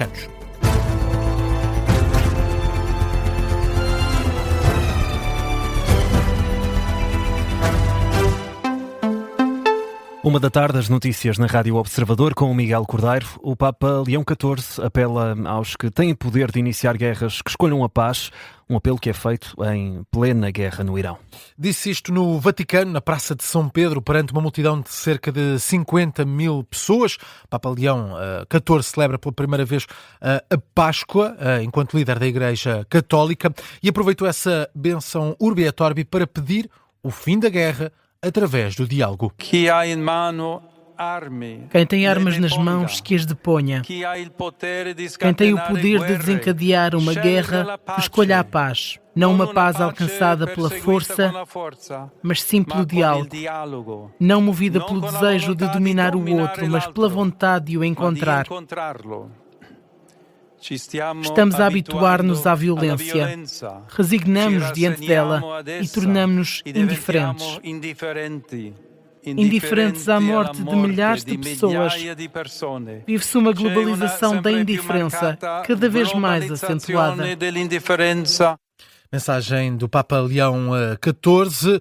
Vaticanos. Uma da tarde, as notícias na Rádio Observador com o Miguel Cordeiro. O Papa Leão XIV apela aos que têm poder de iniciar guerras que escolham a paz, um apelo que é feito em plena guerra no Irão. Disse isto no Vaticano, na Praça de São Pedro, perante uma multidão de cerca de 50 mil pessoas. O Papa Leão XIV celebra pela primeira vez a Páscoa, enquanto líder da Igreja Católica, e aproveitou essa bênção Urbi et Orbi para pedir o fim da guerra através do diálogo. Quem tem armas nas mãos, que as deponha. Quem tem o poder de desencadear uma guerra, que escolha a paz. Não uma paz alcançada pela força, mas sim pelo diálogo. Não movida pelo desejo de dominar o outro, mas pela vontade de o encontrar. Estamos a habituar-nos à violência, resignamos-nos diante dela e tornamos-nos indiferentes. Indiferentes à morte de milhares de pessoas. Vive-se uma globalização da indiferença, cada vez mais acentuada. Mensagem do Papa Leão XIV.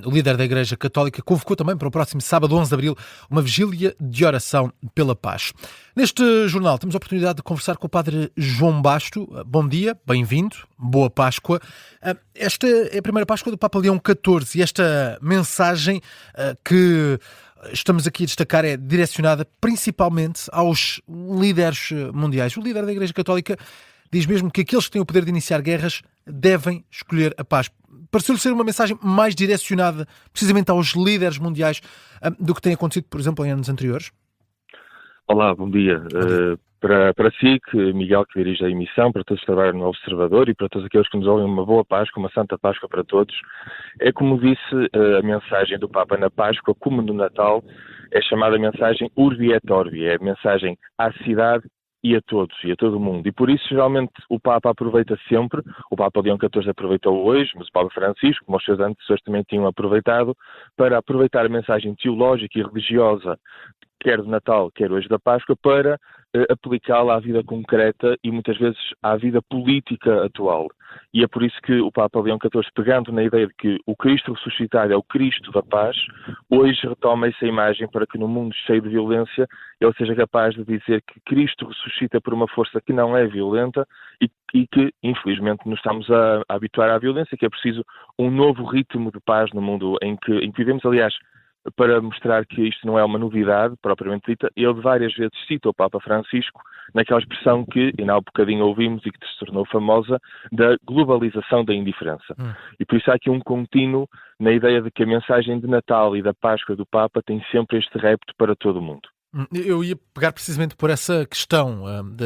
O líder da Igreja Católica convocou também para o próximo sábado, 11 de abril, uma vigília de oração pela paz. Neste jornal temos a oportunidade de conversar com o Padre João Basto. Bom dia, bem-vindo, boa Páscoa. Esta é a primeira Páscoa do Papa Leão XIV e esta mensagem que estamos aqui a destacar é direcionada principalmente aos líderes mundiais. O líder da Igreja Católica diz mesmo que aqueles que têm o poder de iniciar guerras devem escolher a paz. Pareceu-lhe ser uma mensagem mais direcionada precisamente aos líderes mundiais do que tem acontecido, por exemplo, em anos anteriores? Olá, bom dia. Para si, Miguel, que dirige a emissão, para todos que trabalham no Observador e para todos aqueles que nos ouvem, uma boa Páscoa, uma Santa Páscoa para todos. É como disse a mensagem do Papa na Páscoa, como no Natal, é chamada mensagem Urbi et Orbi, é a mensagem à cidade e a todos, e a todo o mundo. E por isso, geralmente, o Papa aproveita sempre, o Papa Leão XIV aproveitou hoje, mas o Papa Francisco, como os seus antecessores também tinham aproveitado, para aproveitar a mensagem teológica e religiosa, quer do Natal, quer hoje da Páscoa, para aplicá-la à vida concreta e muitas vezes à vida política atual. E é por isso que o Papa Leão XIV, pegando na ideia de que o Cristo ressuscitado é o Cristo da paz, hoje retoma essa imagem para que no mundo cheio de violência ele seja capaz de dizer que Cristo ressuscita por uma força que não é violenta e que, infelizmente, nos estamos a habituar à violência, que é preciso um novo ritmo de paz no mundo em que vivemos. Aliás, para mostrar que isto não é uma novidade propriamente dita, ele várias vezes cita o Papa Francisco naquela expressão que, ainda há um bocadinho ouvimos e que se tornou famosa, da globalização da indiferença. E por isso há aqui um contínuo na ideia de que a mensagem de Natal e da Páscoa do Papa tem sempre este repto para todo o mundo. Eu ia pegar precisamente por essa questão de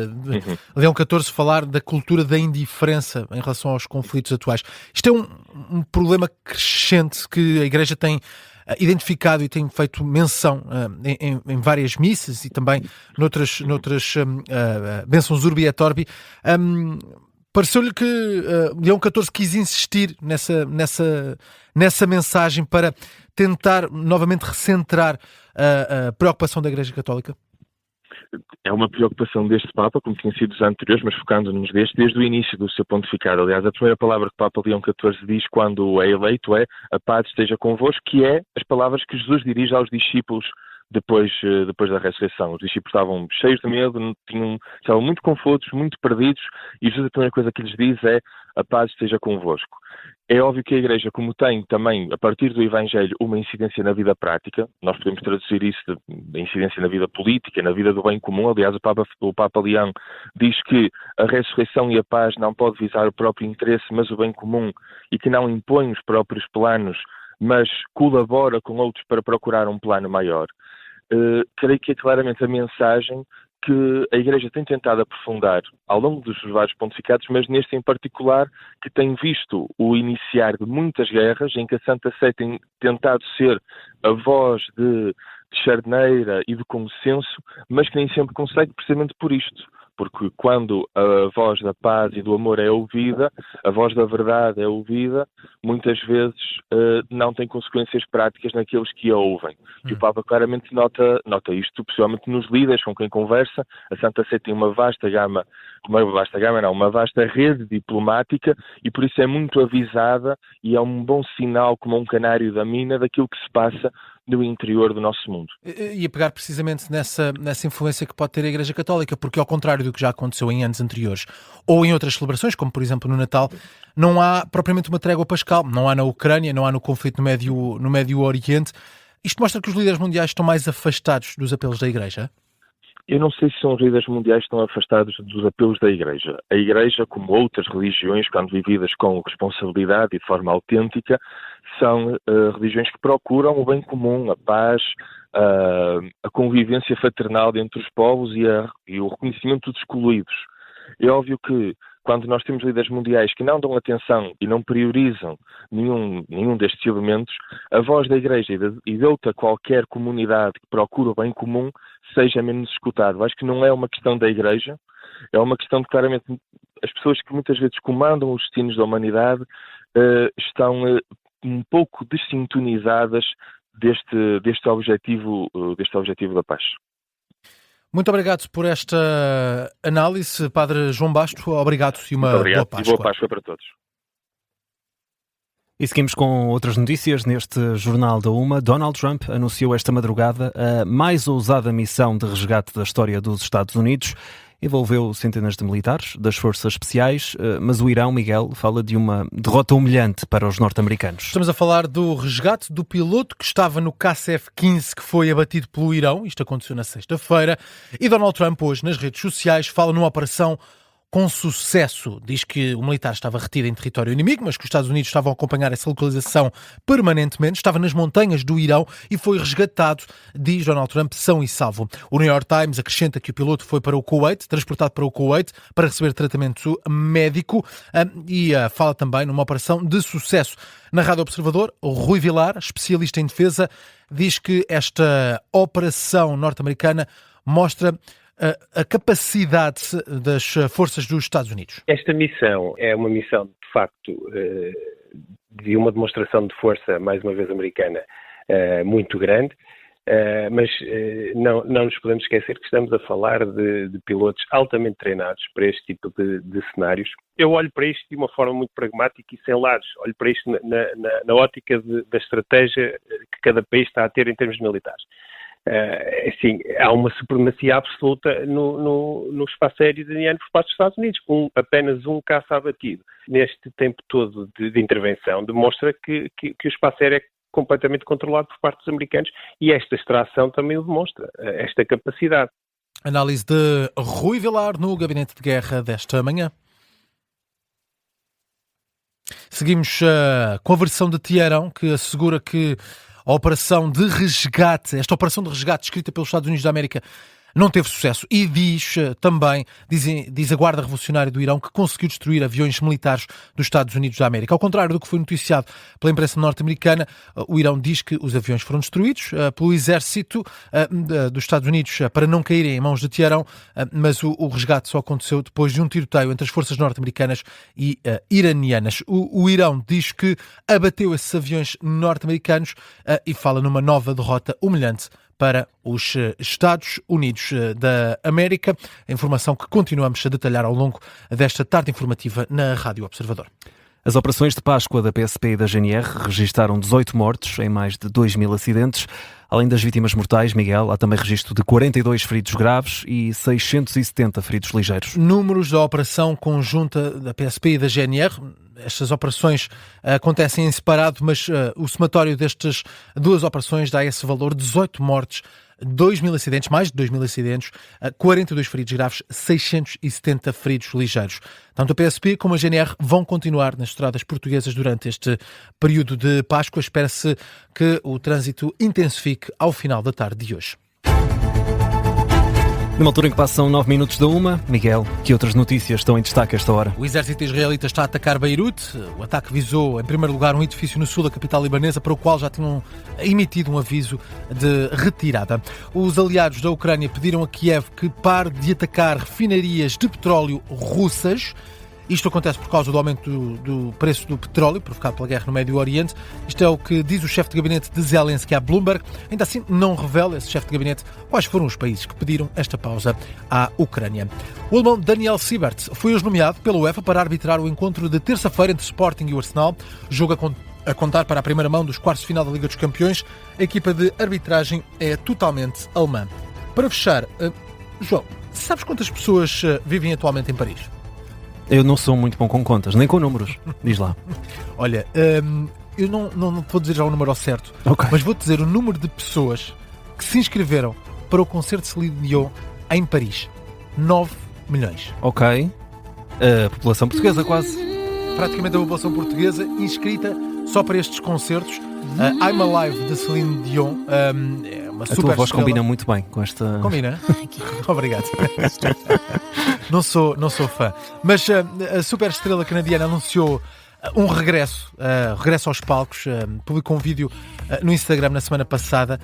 Leão XIV falar da cultura da indiferença em relação aos conflitos atuais. Isto é um problema crescente que a Igreja tem identificado e tem feito menção em várias missas e também noutras bênçãos Urbi et Orbi. Pareceu-lhe que Leão XIV quis insistir nessa mensagem para tentar novamente recentrar a preocupação da Igreja Católica? É uma preocupação deste Papa, como tinha sido dos anteriores, mas focando-nos desde o início do seu pontificado. Aliás, a primeira palavra que o Papa Leão XIV diz quando é eleito é "a paz esteja convosco", que é as palavras que Jesus dirige aos discípulos depois da ressurreição. Os discípulos estavam cheios de medo, estavam muito confusos, muito perdidos, e Jesus, a primeira coisa que lhes diz é "a paz esteja convosco". É óbvio que a Igreja, como tem também, a partir do Evangelho, uma incidência na vida prática, nós podemos traduzir isso de incidência na vida política, na vida do bem comum. Aliás, o Papa Leão diz que a ressurreição e a paz não pode visar o próprio interesse, mas o bem comum, e que não impõe os próprios planos, mas colabora com outros para procurar um plano maior. Creio que é claramente a mensagem que a Igreja tem tentado aprofundar ao longo dos vários pontificados, mas neste em particular, que tem visto o iniciar de muitas guerras, em que a Santa Sé tem tentado ser a voz de charneira e de consenso, mas que nem sempre consegue, precisamente por isto, porque quando a voz da paz e do amor é ouvida, a voz da verdade é ouvida, muitas vezes não tem consequências práticas naqueles que a ouvem. E o Papa claramente nota isto, principalmente nos líderes com quem conversa. A Santa Sé tem uma vasta rede diplomática e por isso é muito avisada e é um bom sinal, como um canário da mina, daquilo que se passa no interior do nosso mundo. E a pegar precisamente nessa influência que pode ter a Igreja Católica, porque ao contrário do que já aconteceu em anos anteriores, ou em outras celebrações, como por exemplo no Natal, não há propriamente uma trégua pascal, não há na Ucrânia, não há no conflito no Médio Oriente. Isto mostra que os líderes mundiais estão mais afastados dos apelos da Igreja? Eu não sei se os líderes mundiais estão afastados dos apelos da Igreja. A Igreja, como outras religiões, quando vividas com responsabilidade e de forma autêntica, são religiões que procuram o bem comum, a paz, a convivência fraternal entre os povos e o reconhecimento dos excluídos. É óbvio que quando nós temos líderes mundiais que não dão atenção e não priorizam nenhum destes elementos, a voz da Igreja e de outra qualquer comunidade que procura o bem comum seja menos escutada. Acho que não é uma questão da Igreja, é uma questão de claramente as pessoas que muitas vezes comandam os destinos da humanidade estão um pouco desintonizadas deste objetivo da paz. Muito obrigado por esta análise, Padre João Basto. Obrigado e uma boa Páscoa. E boa Páscoa para todos. E seguimos com outras notícias neste Jornal da Uma. Donald Trump anunciou esta madrugada a mais ousada missão de resgate da história dos Estados Unidos. Envolveu centenas de militares das forças especiais, mas o Irão, Miguel, fala de uma derrota humilhante para os norte-americanos. Estamos a falar do resgate do piloto que estava no caça F-15 que foi abatido pelo Irão. Isto aconteceu na sexta-feira. E Donald Trump hoje nas redes sociais fala numa operação com sucesso. Diz que o militar estava retido em território inimigo, mas que os Estados Unidos estavam a acompanhar essa localização permanentemente. Estava nas montanhas do Irão e foi resgatado, diz Donald Trump, são e salvo. O New York Times acrescenta que o piloto foi para o Kuwait, transportado para o Kuwait para receber tratamento médico e fala também numa operação de sucesso. Na Rádio Observador, Rui Vilar, especialista em defesa, diz que esta operação norte-americana mostra a capacidade das forças dos Estados Unidos. Esta missão é uma missão, de facto, de uma demonstração de força, mais uma vez americana, muito grande, mas não nos podemos esquecer que estamos a falar de pilotos altamente treinados para este tipo de cenários. Eu olho para isto de uma forma muito pragmática e sem lados. Olho para isto na ótica da estratégia que cada país está a ter em termos militares. Assim, há uma supremacia absoluta no espaço aéreo iraniano por parte dos Estados Unidos. Apenas um caça abatido neste tempo todo de intervenção demonstra que o espaço aéreo é completamente controlado por parte dos americanos e esta extração também o demonstra, esta capacidade. Análise de Rui Vilar no Gabinete de Guerra desta manhã. Seguimos com a versão de Teherão, que assegura que esta operação de resgate escrita pelos Estados Unidos da América não teve sucesso e diz a Guarda Revolucionária do Irão que conseguiu destruir aviões militares dos Estados Unidos da América. Ao contrário do que foi noticiado pela imprensa norte-americana, o Irão diz que os aviões foram destruídos pelo exército dos Estados Unidos para não caírem em mãos de Teherão, mas o resgate só aconteceu depois de um tiroteio entre as forças norte-americanas e iranianas. O Irão diz que abateu esses aviões norte-americanos e fala numa nova derrota humilhante para os Estados Unidos da América. A informação que continuamos a detalhar ao longo desta tarde informativa na Rádio Observador. As operações de Páscoa da PSP e da GNR registaram 18 mortos em mais de 2.000 acidentes. Além das vítimas mortais, Miguel, há também registro de 42 feridos graves e 670 feridos ligeiros. Números da operação conjunta da PSP e da GNR. Estas operações acontecem em separado, mas o somatório destas duas operações dá esse valor: 18 mortes, 2.000 acidentes, mais de 2.000 acidentes, 42 feridos graves, 670 feridos ligeiros. Tanto a PSP como a GNR vão continuar nas estradas portuguesas durante este período de Páscoa. Espera-se que o trânsito intensifique ao final da tarde de hoje. Numa altura em que passam 9 minutos da 1, Miguel, que outras notícias estão em destaque a esta hora? O exército israelita está a atacar Beirute. O ataque visou, em primeiro lugar, um edifício no sul da capital libanesa, para o qual já tinham emitido um aviso de retirada. Os aliados da Ucrânia pediram a Kiev que pare de atacar refinarias de petróleo russas. Isto acontece por causa do aumento do preço do petróleo, provocado pela guerra no Médio Oriente. Isto é o que diz o chefe de gabinete de Zelensky à Bloomberg. Ainda assim, não revela esse chefe de gabinete quais foram os países que pediram esta pausa à Ucrânia. O alemão Daniel Siebert foi hoje nomeado pela UEFA para arbitrar o encontro de terça-feira entre Sporting e o Arsenal. Jogo a contar para a primeira mão dos quartos de final da Liga dos Campeões. A equipa de arbitragem é totalmente alemã. Para fechar, João, sabes quantas pessoas vivem atualmente em Paris? Eu não sou muito bom com contas, nem com números. Diz lá. Olha, eu não vou dizer já o número ao certo, Ok. mas vou dizer o número de pessoas que se inscreveram para o concerto de Celine Dion em Paris. 9 milhões. Ok. A população portuguesa quase. Praticamente a população portuguesa inscrita só para estes concertos. I'm Alive de Celine Dion é uma A super tua voz estrela. combina muito bem com esta... Combina? Obrigado. Não sou fã. Mas a super estrela canadiana anunciou um regresso aos palcos, publicou um vídeo no Instagram na semana passada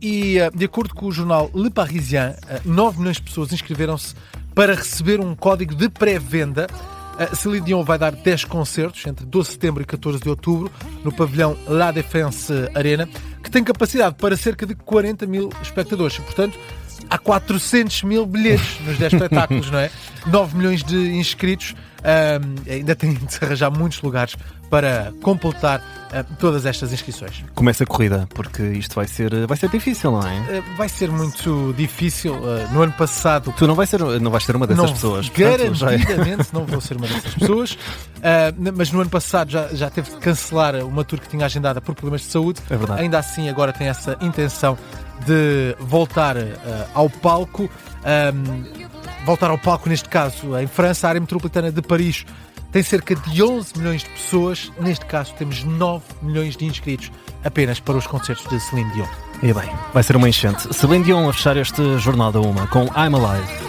e, de acordo com o jornal Le Parisien, 9 milhões de pessoas inscreveram-se para receber um código de pré-venda. Celine Dion vai dar 10 concertos entre 12 de setembro e 14 de outubro no pavilhão La Défense Arena, que tem capacidade para cerca de 40 mil espectadores. E, portanto, há 400 mil bilhetes nos 10 espetáculos, não é? 9 milhões de inscritos. Ainda tem de se arranjar muitos lugares para completar todas estas inscrições. Começa a corrida, porque isto vai ser difícil, não é? Vai ser muito difícil. No ano passado... Tu não vais ser uma dessas pessoas. Portanto, Garantidamente não vou ser uma dessas pessoas. Mas no ano passado já teve de cancelar uma tour que tinha agendada por problemas de saúde. É verdade. Ainda assim agora tem essa intenção de voltar ao palco. Voltar ao palco, neste caso, em França. A área metropolitana de Paris tem cerca de 11 milhões de pessoas. Neste caso temos 9 milhões de inscritos apenas para os concertos de Celine Dion. E bem, vai ser uma enchente. Celine Dion a fechar este Jornal da 1 com I'm Alive.